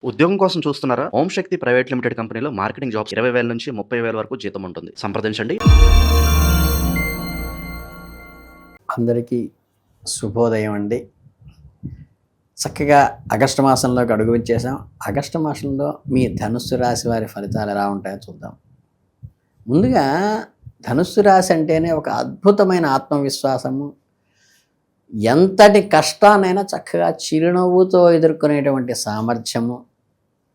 ఉద్యోగం కోసం చూస్తున్నారా? ఓం శక్తి ప్రైవేట్ లిమిటెడ్ కంపెనీలో మార్కెటింగ్ జాబ్స్ 20,000 నుంచి 30,000 వరకు జీతం ఉంటుంది. సంప్రదించండి. అందరికీ శుభోదయం అండి. చక్కగా ఆగస్టు మాసంలోకి అడుగు వచ్చేసాం. ఆగస్టు మాసంలో మీ ధనుస్సు రాశి వారి ఫలితాలు ఎలా ఉంటాయో చూద్దాం. ముందుగా ధనుస్సు రాశి అంటేనే ఒక అద్భుతమైన ఆత్మవిశ్వాసము, ఎంతటి కష్టాన్నైనా చక్కగా చిరునవ్వుతో ఎదుర్కొనేటువంటి సామర్థ్యము.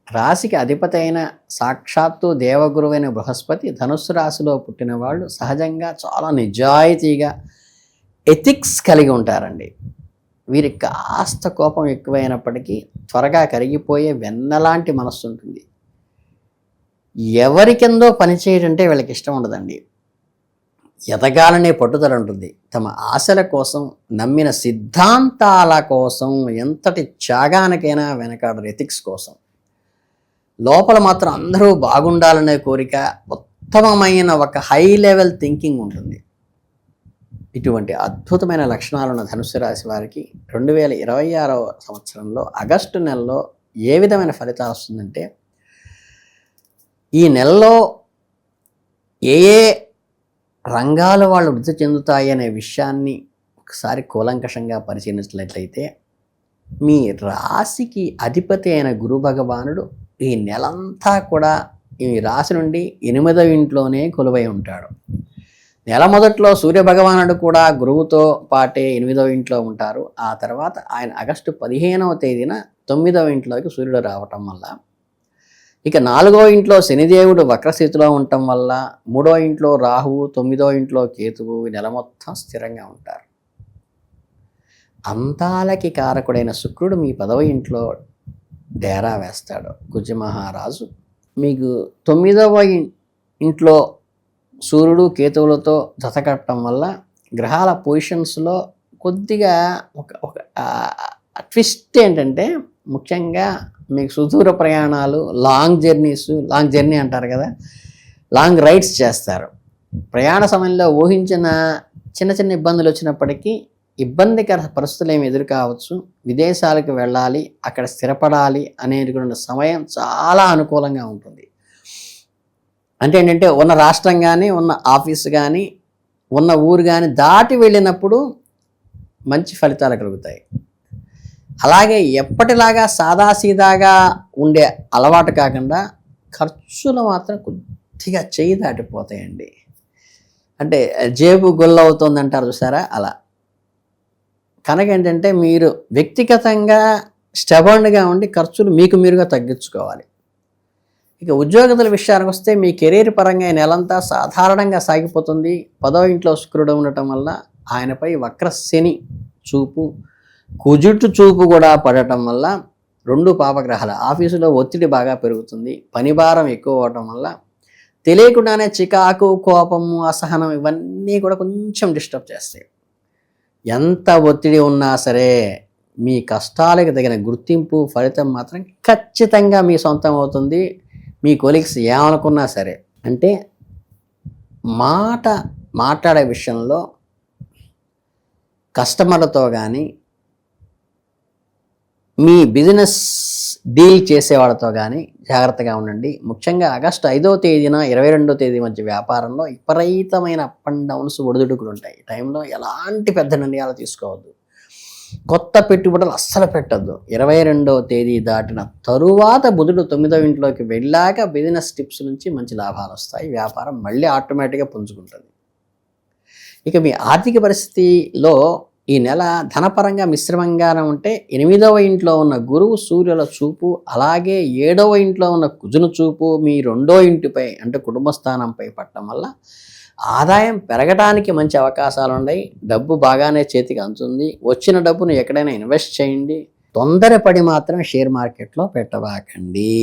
రాశికి అధిపతి అయిన సాక్షాత్తు దేవగురువైన బృహస్పతి ధనుస్సు రాశిలో పుట్టిన వాళ్ళు సహజంగా చాలా నిజాయితీగా ఎథిక్స్ కలిగి ఉంటారండి. వీరికి కాస్త కోపం ఎక్కువైనప్పటికీ త్వరగా కరిగిపోయే వెన్నలాంటి మనస్సు ఉంటుంది. ఎవరికిందో పనిచేయడంటే వీళ్ళకి ఇష్టం ఉండదండి. ఎదగాలనే పట్టుదల ఉంటుంది. తమ ఆశల కోసం, నమ్మిన సిద్ధాంతాల కోసం ఎంతటి త్యాగానికైనా వెనకాడరు. ఎథిక్స్ కోసం లోపల మాత్రం అందరూ బాగుండాలనే కోరిక, ఉత్తమమైన ఒక హై లెవెల్ థింకింగ్ ఉంటుంది. ఇటువంటి అద్భుతమైన లక్షణాలున్న ధనుస్సు రాశి వారికి 2026వ సంవత్సరంలో ఆగస్టు నెలలో ఏ విధమైన ఫలితాలు వస్తుందంటే, ఈ నెలలో ఏ ఏ రంగాలు వాళ్ళు వృద్ధి చెందుతాయి అనే విషయాన్ని ఒకసారి కూలంకషంగా పరిశీలించినట్లయితే, మీ రాశికి అధిపతి అయిన గురు భగవానుడు ఈ నెలంతా కూడా ఈ రాశి నుండి 8వ ఇంట్లోనే కొలువై ఉంటాడు. నెల మొదట్లో సూర్యభగవానుడు కూడా గురువుతో పాటే 8వ ఇంట్లో ఉంటారు. ఆ తర్వాత ఆయన ఆగస్టు 15వ తేదీన 9వ ఇంట్లోకి సూర్యుడు రావటం వల్ల, ఇక 4వ ఇంట్లో శనిదేవుడు వక్రస్థితిలో ఉండటం వల్ల, 3వ ఇంట్లో రాహువు, 9వ ఇంట్లో కేతువు ఈ నెల మొత్తం స్థిరంగా ఉంటారు. అంతాలకి కారకుడైన శుక్రుడు మీ 10వ ఇంట్లో డేరా వేస్తాడు. కుజమహారాజు మీకు 9వ ఇంట్లో సూర్యుడు కేతువులతో జతకట్టడం వల్ల గ్రహాల పొజిషన్స్లో కొద్దిగా ఒక ట్విస్ట్ ఏంటంటే, ముఖ్యంగా మీకు సుదూర ప్రయాణాలు, లాంగ్ జర్నీ అంటారు కదా, లాంగ్ రైడ్స్ చేస్తారు. ప్రయాణ సమయంలో ఊహించిన చిన్న చిన్న ఇబ్బందులు వచ్చినప్పటికీ ఇబ్బందికర పరిస్థితులు ఏమి ఎదురు కావచ్చు. విదేశాలకు వెళ్ళాలి, అక్కడ స్థిరపడాలి అనేటువంటి సమయం చాలా అనుకూలంగా ఉంటుంది. అంటే ఏంటంటే, ఉన్న రాష్ట్రం కానీ, ఉన్న ఆఫీసు కానీ, ఉన్న ఊరు కానీ దాటి వెళ్ళినప్పుడు మంచి ఫలితాలు కలుగుతాయి. అలాగే ఎప్పటిలాగా సాదాసీదాగా ఉండే అలవాటు కాకుండా ఖర్చులు మాత్రం కొద్దిగా చేయి దాటిపోతాయండి. అంటే జేబు గొల్లవుతుంది అంటారు చూసారా, అలా. కనుక ఏంటంటే, మీరు వ్యక్తిగతంగా స్టెబర్న్గా ఉండి ఖర్చులు మీకు మీరుగా తగ్గించుకోవాలి. ఇక ఉద్యోగతుల విషయానికి వస్తే, మీ కెరీర్ పరంగా ఈ నెలంతా సాధారణంగా సాగిపోతుంది. 10వ ఇంట్లో శుక్రుడు ఉండటం వల్ల ఆయనపై వక్ర శని చూపు, కుజుటు చూపు కూడా పడటం వల్ల 2 పాపగ్రహాల ఆఫీసులో ఒత్తిడి బాగా పెరుగుతుంది. పని భారం ఎక్కువ అవటం వల్ల తెలియకుండానే చికాకు, కోపము, అసహనం ఇవన్నీ కూడా కొంచెం డిస్టర్బ్ చేస్తాయి. ఎంత ఒత్తిడి ఉన్నా సరే మీ కష్టాలకు తగిన గుర్తింపు, ఫలితం మాత్రం ఖచ్చితంగా మీ సొంతం అవుతుంది. మీ కొలీగ్స్ ఏమనుకున్నా సరే. అంటే మాట్లాడే విషయంలో కస్టమర్లతో కానీ, మీ బిజినెస్ డీల్ చేసేవాళ్ళతో కానీ జాగ్రత్తగా ఉండండి. ముఖ్యంగా ఆగస్టు 5వ తేదీన 22వ తేదీ మధ్య వ్యాపారంలో విపరీతమైన అప్ అండ్ డౌన్స్, ఒడిదుడుకులు ఉంటాయి. ఈ టైంలో ఎలాంటి పెద్ద నిర్ణయాలు తీసుకోవద్దు. కొత్త పెట్టుబడులు అస్సలు పెట్టద్దు. 22వ తేదీ దాటిన తరువాత బుధుడు 9వ ఇంట్లోకి వెళ్ళాక బిజినెస్ టిప్స్ నుంచి మంచి లాభాలు వస్తాయి. వ్యాపారం మళ్ళీ ఆటోమేటిక్గా పుంజుకుంటుంది. ఇక మీ ఆర్థిక పరిస్థితిలో ఈ నెల ధనపరంగా మిశ్రమంగానే ఉంటే, 8వ ఇంట్లో ఉన్న గురువు సూర్యుల చూపు, అలాగే 7వ ఇంట్లో ఉన్న కుజును చూపు మీ 2వ ఇంటిపై అంటే కుటుంబ స్థానంపై పట్టడం వల్ల ఆదాయం పెరగడానికి మంచి అవకాశాలు ఉన్నాయి. డబ్బు బాగానే చేతికి అందుతుంది. వచ్చిన డబ్బును ఎక్కడైనా ఇన్వెస్ట్ చేయండి. తొందరపడి మాత్రం షేర్ మార్కెట్లో పెట్టబాకండి.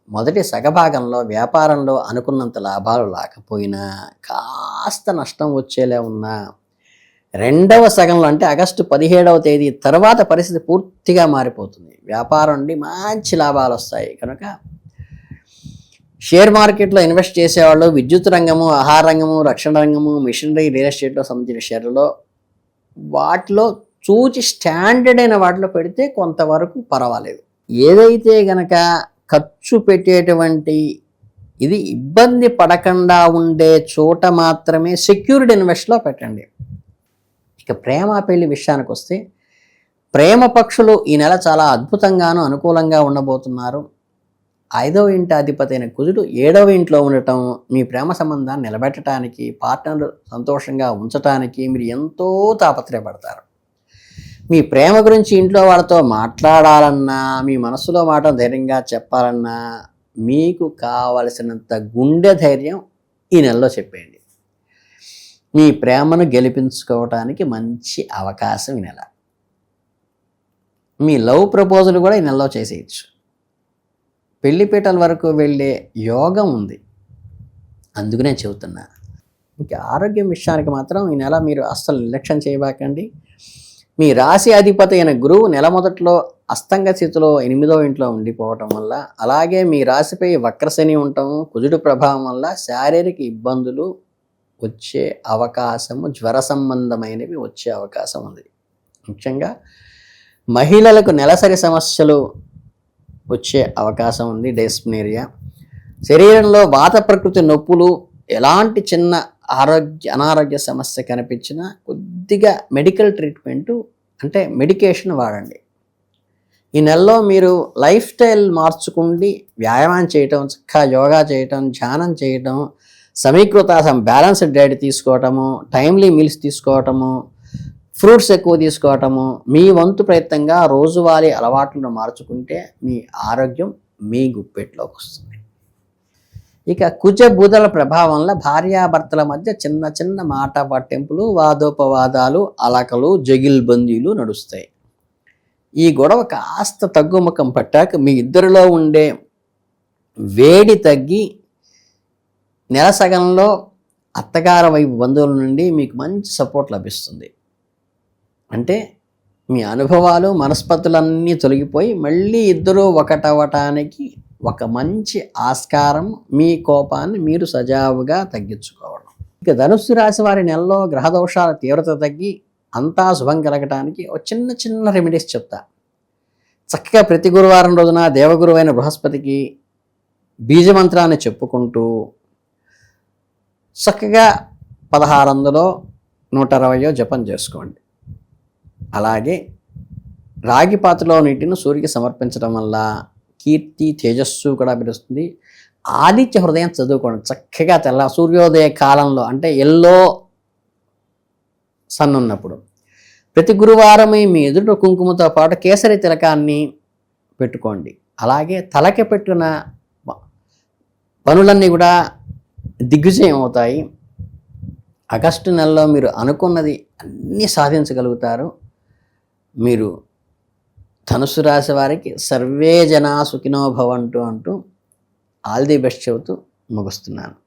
మొదటి సగభాగంలో వ్యాపారంలో అనుకున్నంత లాభాలు లేకపోయినా, కాస్త నష్టం వచ్చేలా ఉన్నా, 2వ సగంలో అంటే ఆగస్టు 17వ తేదీ తర్వాత పరిస్థితి పూర్తిగా మారిపోతుంది. వ్యాపారం నుండి మంచి లాభాలు వస్తాయి. కనుక షేర్ మార్కెట్లో ఇన్వెస్ట్ చేసేవాళ్ళు విద్యుత్ రంగము, ఆహార రంగము, రక్షణ రంగము, మిషనరీ, రియల్ ఎస్టేట్లో సంబంధించిన షేర్లలో వాటిలో చూచి స్టాండర్డ్ అయిన వాటిలో పెడితే కొంతవరకు పర్వాలేదు. ఏదైతే గనక ఖర్చు పెట్టేటువంటి ఇది ఇబ్బంది పడకుండా ఉండే చోట మాత్రమే సెక్యూర్డ్ ఇన్వెస్ట్లో పెట్టండి. ఇక ప్రేమ పెళ్లి విషయానికి వస్తే, ప్రేమ పక్షులు ఈ నెల చాలా అద్భుతంగాను అనుకూలంగా ఉండబోతున్నారు. 5వ ఇంటి అధిపతి అయిన కుజుడు 7వ ఇంట్లో ఉండటం మీ ప్రేమ సంబంధాన్ని నిలబెట్టడానికి, పార్ట్నర్ సంతోషంగా ఉంచటానికి మీరు ఎంతో తాపత్రయపడతారు. మీ ప్రేమ గురించి ఇంట్లో వాళ్ళతో మాట్లాడాలన్నా, మీ మనసులో మాట ధైర్యంగా చెప్పాలన్నా మీకు కావలసినంత గుండె ధైర్యం ఈ నెలలో చెప్పేయండి. మీ ప్రేమను గెలిపించుకోవటానికి మంచి అవకాశం ఈ నెల. మీ లవ్ ప్రపోజల్ కూడా ఈ నెలలో చేసేయచ్చు. పెళ్లిపీటల వరకు వెళ్ళే యోగం ఉంది. అందుకనే చెబుతున్నా. ఇంకా ఆరోగ్యం విషయానికి మాత్రం ఈ నెల మీరు అస్సలు నిర్లక్ష్యం చేయబాకండి. మీ రాశి అధిపతి అయిన గురువు నెల మొదట్లో అస్తంగ స్థితిలో 8వ ఇంట్లో ఉండిపోవటం వల్ల, అలాగే మీ రాశిపై వక్రశని ఉండటం, కుజుడు ప్రభావం వల్ల శారీరక ఇబ్బందులు వచ్చే అవకాశము, జ్వర సంబంధమైనవి వచ్చే అవకాశం ఉంది. ముఖ్యంగా మహిళలకు నెలసరి సమస్యలు వచ్చే అవకాశం ఉంది. డైస్ప్నేరియా, శరీరంలో వాత ప్రకృతి నొప్పులు, ఎలాంటి చిన్న అనారోగ్య సమస్య కనిపించినా కొద్దిగా మెడికల్ ట్రీట్మెంటు అంటే మెడికేషన్ వాడండి. ఈ నెలలో మీరు లైఫ్ స్టైల్ మార్చుకుండి వ్యాయామం చేయటం, చక్కగా యోగా చేయటం, ధ్యానం చేయటం, సమీకృతాహారం బ్యాలెన్స్డ్ డైట్ తీసుకోవటము, టైమ్లీ మీల్స్ తీసుకోవటము, ఫ్రూట్స్ ఎక్కువ తీసుకోవటము, మీ వంతు ప్రయత్నంగా రోజువారీ అలవాట్లను మార్చుకుంటే మీ ఆరోగ్యం మీ గుప్పెట్లోకి వస్తుంది. ఇక కుజ బుధల ప్రభావం వల్ల భార్యాభర్తల మధ్య చిన్న చిన్న మాట పట్టింపులు, వాదోపవాదాలు, అలకలు, జగిల్బందీలు నడుస్తాయి. ఈ గొడవ కాస్త తగ్గుముఖం పట్టాక మీ ఇద్దరిలో ఉండే వేడి తగ్గి నెల సగంలో అత్తగారి వైపు బంధువుల నుండి మీకు మంచి సపోర్ట్ లభిస్తుంది. అంటే మీ అనుభవాలు, మనస్పర్ధలన్నీ తొలగిపోయి మళ్ళీ ఇద్దరూ ఒకటవటానికి ఒక మంచి ఆస్కారం, మీ కోపాన్ని మీరు సజావుగా తగ్గించుకోవడం. ఇక ధనుస్సు రాశి వారి నెలలో గ్రహదోషాల తీవ్రత తగ్గి అంతా శుభం కలగటానికి ఒక చిన్న చిన్న రెమెడీస్ చెప్తా. చక్కగా ప్రతి గురువారం రోజున దేవగురువైన బృహస్పతికి బీజమంత్రాన్ని చెప్పుకుంటూ చక్కగా 1600 120 జపం చేసుకోండి. అలాగే రాగి పాత్రలో నీటిని సూర్యుడికి సమర్పించడం వల్ల కీర్తి, తేజస్సు కూడా పెరుగుతుంది. ఆదిత్య హృదయం చదువుకోండి చక్కగా సూర్యోదయ కాలంలో, అంటే ఎల్లో సన్ ఉన్నప్పుడు. ప్రతి గురువారం మీ ఎదుట కుంకుమతో పాటు కేసరి తిలకాన్ని పెట్టుకోండి. అలాగే తలకి పెట్టిన పనులన్నీ కూడా దిగ్విజయం అవుతాయి. ఆగస్టు నెలలో మీరు అనుకున్నది అన్నీ సాధించగలుగుతారు. మీరు ధనుసు రాశి వారికి సర్వే జనా సుఖినో భవంతు అంటూ ఆల్ ది బెస్ట్ చెబుతూ ముగిస్తున్నాను.